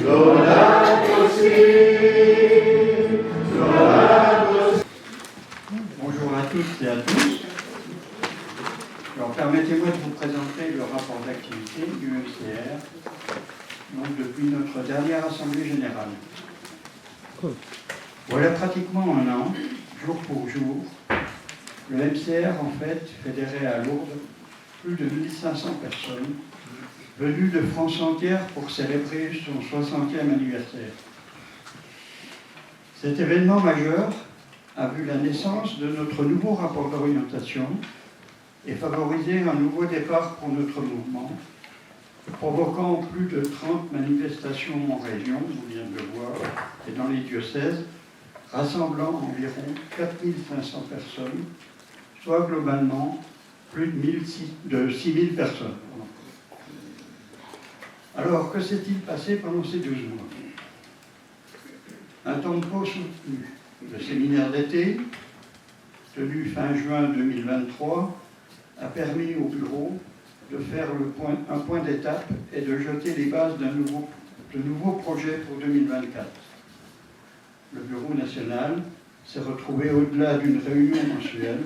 Bonjour à toutes et à tous. Alors permettez-moi de vous présenter le rapport d'activité du MCR, donc depuis notre dernière Assemblée générale. Voilà pratiquement un an, jour pour jour, le MCR en fait fédérait à Lourdes plus de 1500 personnes venues de France entière pour célébrer son 60e anniversaire. Cet événement majeur a vu la naissance de notre nouveau rapport d'orientation et favorisé un nouveau départ pour notre mouvement, provoquant plus de 30 manifestations en région, vous venez de le voir, et dans les diocèses, rassemblant environ 4500 personnes, soit globalement plus de 6000 personnes. Alors, que s'est-il passé pendant ces 12 mois? Un tempo soutenu. Le séminaire d'été, tenu fin juin 2023, a permis au bureau de faire un point d'étape et de jeter les bases de nouveaux projets pour 2024. Le bureau national s'est retrouvé au-delà d'une réunion mensuelle,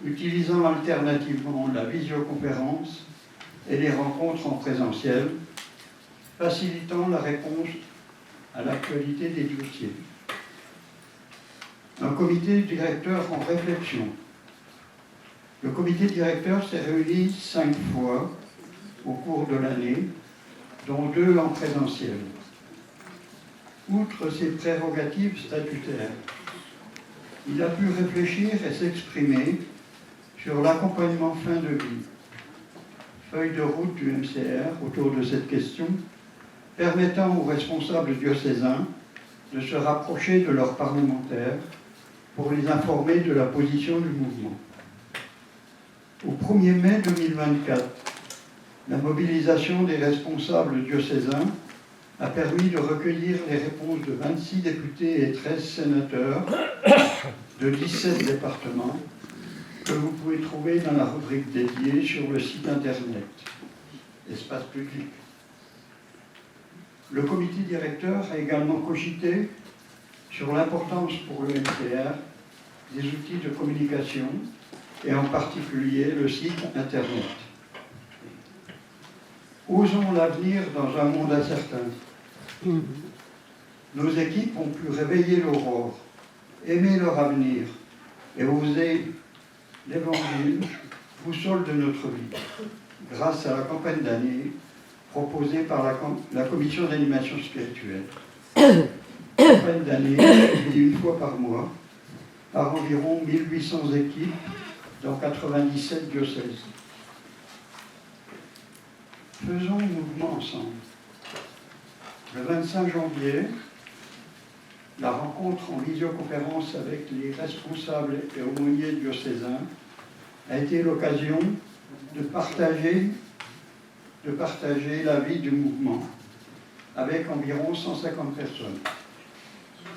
utilisant alternativement la visioconférence et les rencontres en présentiel, facilitant la réponse à l'actualité des dossiers. Un comité directeur en réflexion. Le comité directeur s'est réuni 5 fois au cours de l'année, dont 2 en présentiel. Outre ses prérogatives statutaires, il a pu réfléchir et s'exprimer sur l'accompagnement fin de vie. Feuille de route du MCR autour de cette question, permettant aux responsables diocésains de se rapprocher de leurs parlementaires pour les informer de la position du mouvement. Au 1er mai 2024, la mobilisation des responsables diocésains a permis de recueillir les réponses de 26 députés et 13 sénateurs de 17 départements que vous pouvez trouver dans la rubrique dédiée sur le site internet, espace public. Le comité directeur a également cogité sur l'importance pour le MCR des outils de communication et en particulier le site internet. Osons l'avenir dans un monde incertain. Nos équipes ont pu réveiller l'aurore, aimer leur avenir et oser l'évangile, boussole de notre vie, grâce à la campagne d'année proposée par la commission d'animation spirituelle. Campagne d'année une fois par mois, par environ 1800 équipes dans 97 diocèses. Faisons mouvement ensemble. Le 25 janvier, la rencontre en visioconférence avec les responsables et aumôniers diocésains a été l'occasion de partager la vie du mouvement avec environ 150 personnes.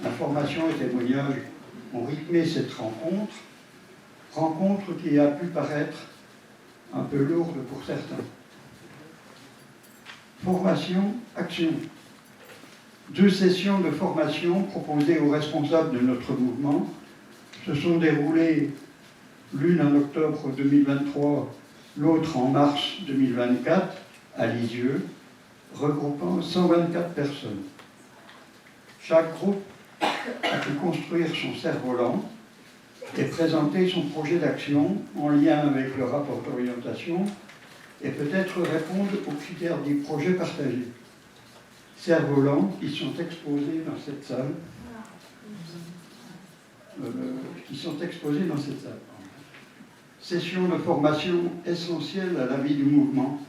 Information et témoignages ont rythmé cette rencontre qui a pu paraître un peu lourde pour certains. Formation, action. 2 sessions de formation proposées aux responsables de notre mouvement se sont déroulées, l'une en octobre 2023, l'autre en mars 2024, à Lisieux, regroupant 124 personnes. Chaque groupe a pu construire son cerf-volant et présenter son projet d'action en lien avec le rapport d'orientation et peut-être répondre aux critères des projets partagés. Cerfs-volants qui sont exposés dans cette salle. Sessions de formation essentielles à la vie du mouvement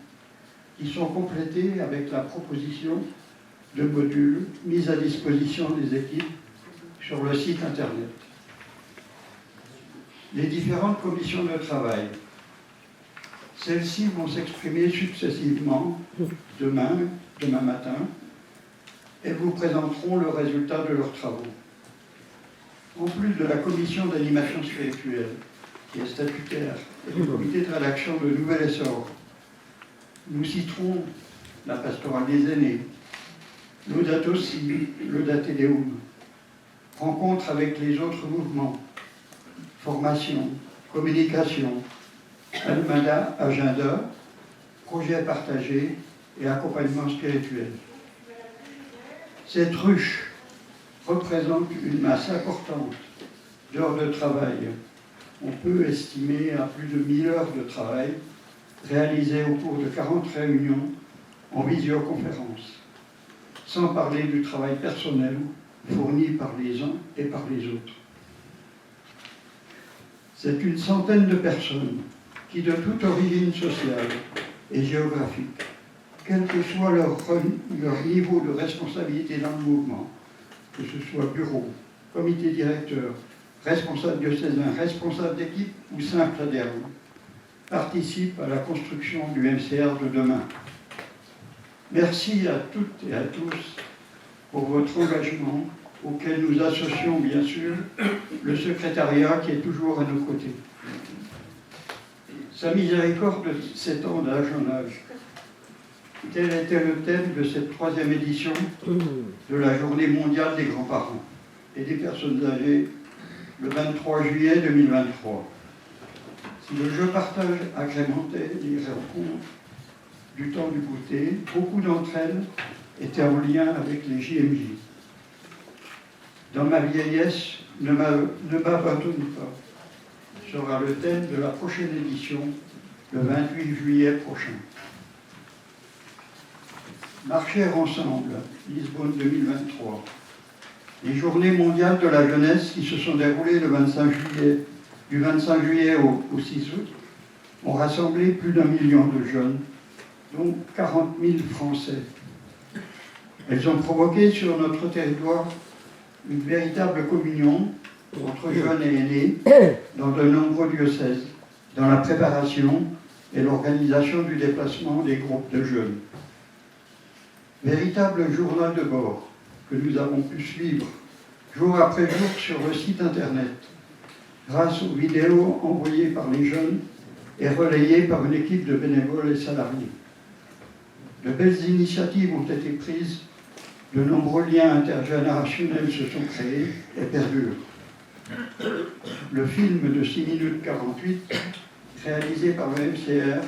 qui sont complétées avec la proposition de modules mis à disposition des équipes sur le site internet. Les différentes commissions de travail. Celles-ci vont s'exprimer successivement demain matin, et vous présenteront le résultat de leurs travaux. En plus de la commission d'animation spirituelle, qui est statutaire, et le comité de rédaction de Nouvel Essor, nous citerons la pastorale des aînés, Laudato Si, Laudate Deum, rencontre avec les autres mouvements, formation, communication, Almada Agenda, projet partagé et accompagnement spirituel. Cette ruche représente une masse importante d'heures de travail. On peut estimer à plus de 1000 heures de travail réalisées au cours de 40 réunions en visioconférence, sans parler du travail personnel fourni par les uns et par les autres. C'est une centaine de personnes qui, de toute origine sociale et géographique, quel que soit leur niveau de responsabilité dans le mouvement, que ce soit bureau, comité directeur, responsable diocésain, responsable d'équipe ou simple adhérent, participent à la construction du MCR de demain. Merci à toutes et à tous pour votre engagement, auquel nous associons bien sûr le secrétariat qui est toujours à nos côtés. Sa miséricorde s'étend d'âge en âge. Tel était le thème de cette 3e édition de la Journée mondiale des grands-parents et des personnes âgées le 23 juillet 2023. Si le jeu partage agrémentait les rencontres du temps du goûter, beaucoup d'entre elles étaient en lien avec les JMJ. Dans ma vieillesse, ne m'abandonne pas sera le thème de la prochaine édition, le 28 juillet prochain. Marcher ensemble, Lisbonne 2023. Les Journées mondiales de la jeunesse qui se sont déroulées le 25 juillet, du 25 juillet au 6 août ont rassemblé plus d'1 million de jeunes, dont 40 000 Français. Elles ont provoqué sur notre territoire une véritable communion entre jeunes et aînés dans de nombreux diocèses, dans la préparation et l'organisation du déplacement des groupes de jeunes. Véritable journal de bord que nous avons pu suivre jour après jour sur le site internet, grâce aux vidéos envoyées par les jeunes et relayées par une équipe de bénévoles et salariés. De belles initiatives ont été prises, de nombreux liens intergénérationnels se sont créés et perdurent. Le film de 6 minutes 48, réalisé par le MCR,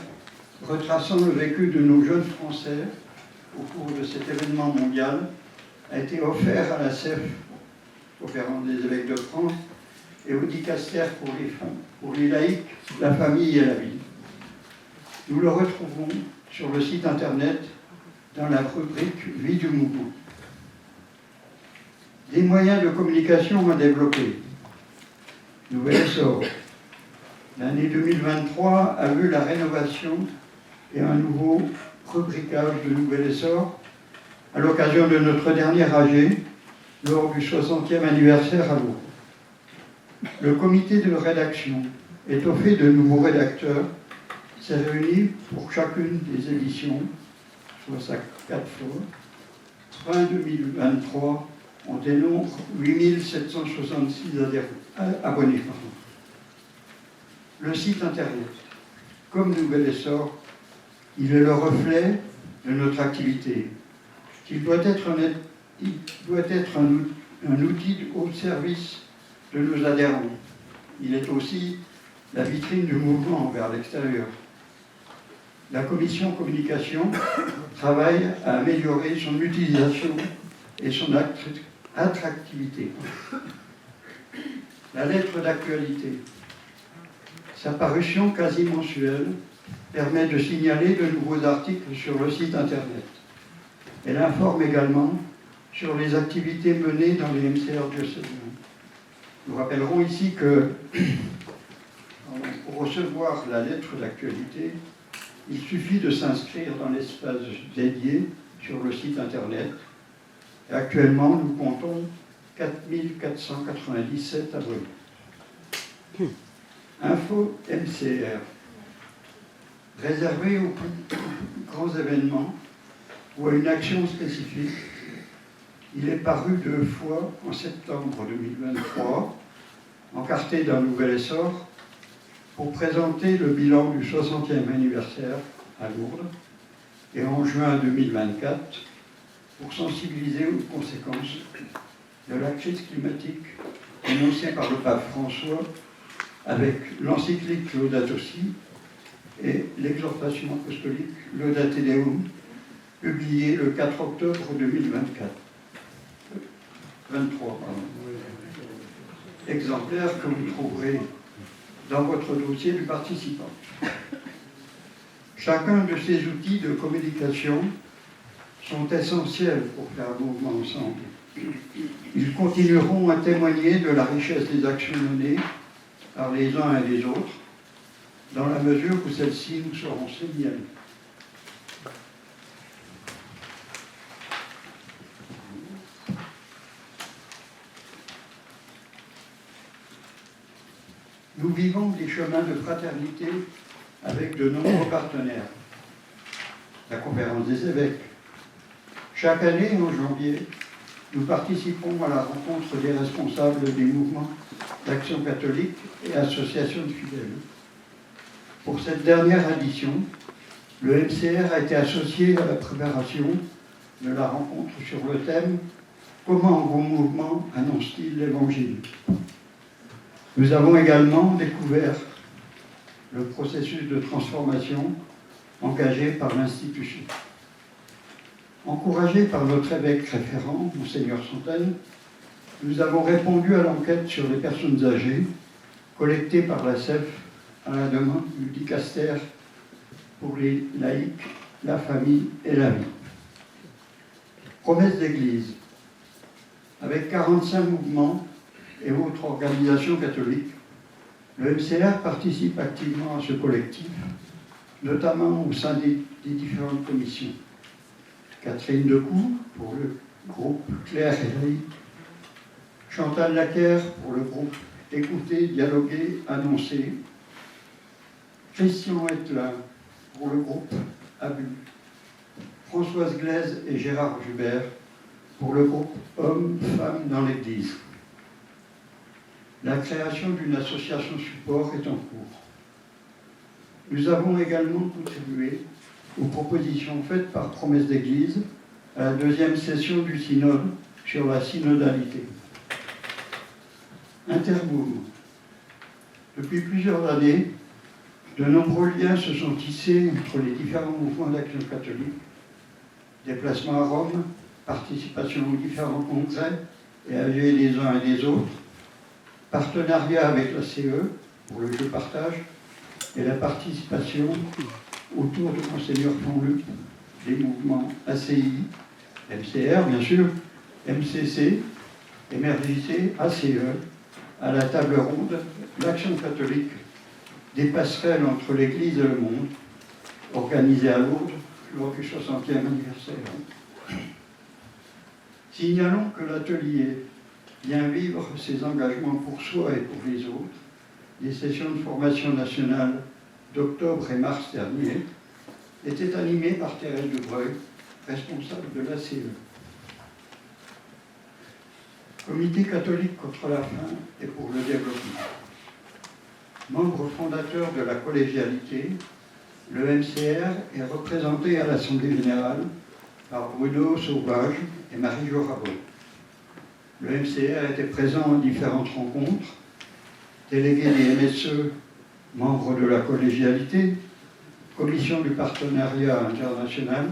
retraçant le vécu de nos jeunes Français au cours de cet événement mondial, a été offert à la CEF, Conférence des évêques de France, et au Dicaster pour les laïcs, la famille et la vie. Nous le retrouvons sur le site internet dans la rubrique Vie du mouvement. Des moyens de communication à développer. Nouvel essor. L'année 2023 a vu la rénovation et un nouveau rubricage de Nouvel essor à l'occasion de notre dernier AG lors du 60e anniversaire à Lourdes. Le comité de rédaction, étoffé de nouveaux rédacteurs, s'est réuni pour chacune des éditions, soit 4 fois. Fin 2023, on dénombre 8766 abonnés. Le site internet, comme Nouvel essor, il est le reflet de notre activité. Il doit être un outil au service de nos adhérents. Il est aussi la vitrine du mouvement vers l'extérieur. La commission communication travaille à améliorer son utilisation et son attractivité. La lettre d'actualité. Sa parution quasi mensuelle permet de signaler de nouveaux articles sur le site internet. Elle informe également sur les activités menées dans les MCR diocésains. Nous rappellerons ici que pour recevoir la lettre d'actualité, il suffit de s'inscrire dans l'espace dédié sur le site internet. Et actuellement, nous comptons 4497 abonnés. Info MCR. Réservé aux plus grands événements ou à une action spécifique, il est paru 2 fois en septembre 2023, encarté d'un Nouvel essor, pour présenter le bilan du 60e anniversaire à Lourdes, et en juin 2024, pour sensibiliser aux conséquences de la crise climatique énoncée par le pape François avec l'encyclique Laudato Si et l'exhortation apostolique Laudate Deum, publiée le 4 octobre 23, exemplaire que vous trouverez dans votre dossier du participant. Chacun de ces outils de communication sont essentiels pour faire un mouvement ensemble. Ils continueront à témoigner de la richesse des actions menées par les uns et les autres, dans la mesure où celles-ci nous seront signalées. Nous vivons des chemins de fraternité avec de nombreux partenaires. La conférence des évêques. Chaque année, en janvier, nous participons à la rencontre des responsables des mouvements d'Action catholique et associations de fidèles. Pour cette dernière édition, le MCR a été associé à la préparation de la rencontre sur le thème « Comment vos mouvements annoncent-ils l'Évangile ?» Nous avons également découvert le processus de transformation engagé par l'institution. Encouragés par notre évêque référent, Monseigneur Fontaine, nous avons répondu à l'enquête sur les personnes âgées collectée par la CEF à la demande du dicaster pour les laïcs, la famille et la vie. Promesse d'Église. Avec 45 mouvements et autres organisations catholiques, le MCR participe activement à ce collectif, notamment au sein des différentes commissions. Catherine Decoux pour le groupe Claire et Laïque, Chantal Laquer pour le groupe Écouter, Dialoguer, Annoncer, Christian Etlin pour le groupe Abus, Françoise Glaise et Gérard Jubert pour le groupe Hommes, Femmes dans l'Église. La création d'une association support est en cours. Nous avons également contribué aux propositions faites par Promesse d'Église à la deuxième session du synode sur la synodalité. Intermouvement. Depuis plusieurs années, de nombreux liens se sont tissés entre les différents mouvements d'action catholique, déplacements à Rome, participation aux différents congrès et AG des uns et des autres, partenariat avec la CE pour le jeu partage et la participation autour de Monseigneur Fonluc des mouvements ACI, MCR bien sûr, MCC, MRJC, ACE, à la table ronde, l'action catholique, des passerelles entre l'Église et le monde, organisée à Lourdes lors du 60e anniversaire. Signalons que l'atelier Bien vivre ses engagements pour soi et pour les autres, des sessions de formation nationale d'octobre et mars dernier, étaient animées par Thérèse Dubreuil, responsable de l'ACE. Comité catholique contre la faim et pour le développement. Membre fondateur de la collégialité, le MCR est représenté à l'Assemblée générale par Bruno Sauvage et Marie-Jo Rabot. Le MCR était présent à différentes rencontres, délégué des MSE, membre de la collégialité, commission du partenariat international,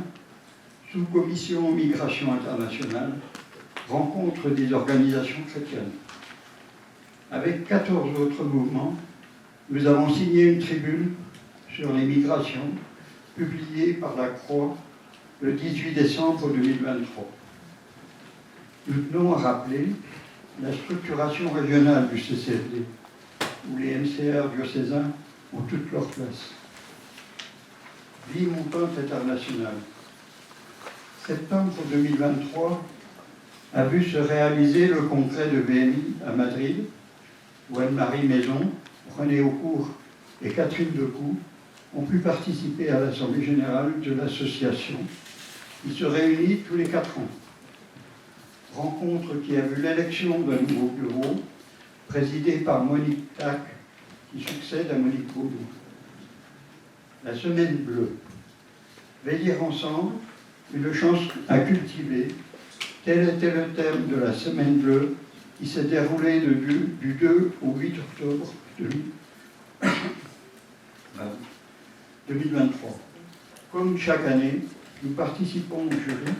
sous-commission migration internationale, rencontre des organisations chrétiennes. Avec 14 autres mouvements, nous avons signé une tribune sur les migrations, publiée par la Croix le 18 décembre 2023. Nous tenons à rappeler la structuration régionale du CCFD, où les MCR diocésains ont toute leur place. Vie montante internationale. Septembre 2023 a vu se réaliser le congrès de BMI à Madrid, où Anne-Marie Maison, René Aucourt et Catherine Decoux ont pu participer à l'Assemblée générale de l'association, qui se réunit tous les 4 ans. Rencontre qui a vu l'élection d'un nouveau bureau, présidé par Monique Tac, qui succède à Monique Baudou. La semaine bleue. Veiller ensemble une chance à cultiver. Tel était le thème de la Semaine bleue qui s'est déroulée du 2 au 8 octobre 2023. Comme chaque année, nous participons au jury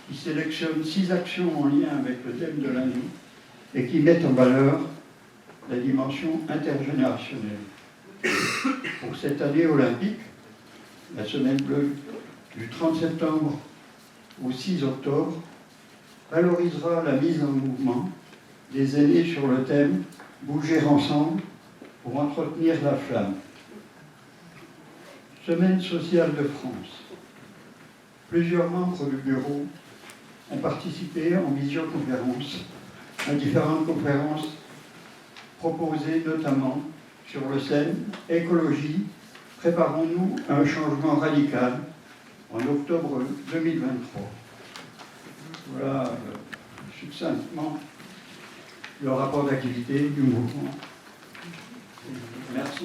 qui sélectionne 6 actions en lien avec le thème de l'année et qui mettent en valeur la dimension intergénérationnelle. Pour cette année olympique, la Semaine bleue du 30 septembre au 6 octobre valorisera la mise en mouvement des aînés sur le thème « Bouger ensemble pour entretenir la flamme ». Semaine sociale de France. Plusieurs membres du bureau ont participé en visioconférence à différentes conférences proposées notamment sur le thème « Écologie, préparons-nous à un changement radical » en octobre 2023. Voilà succinctement le rapport d'activité du mouvement. Merci.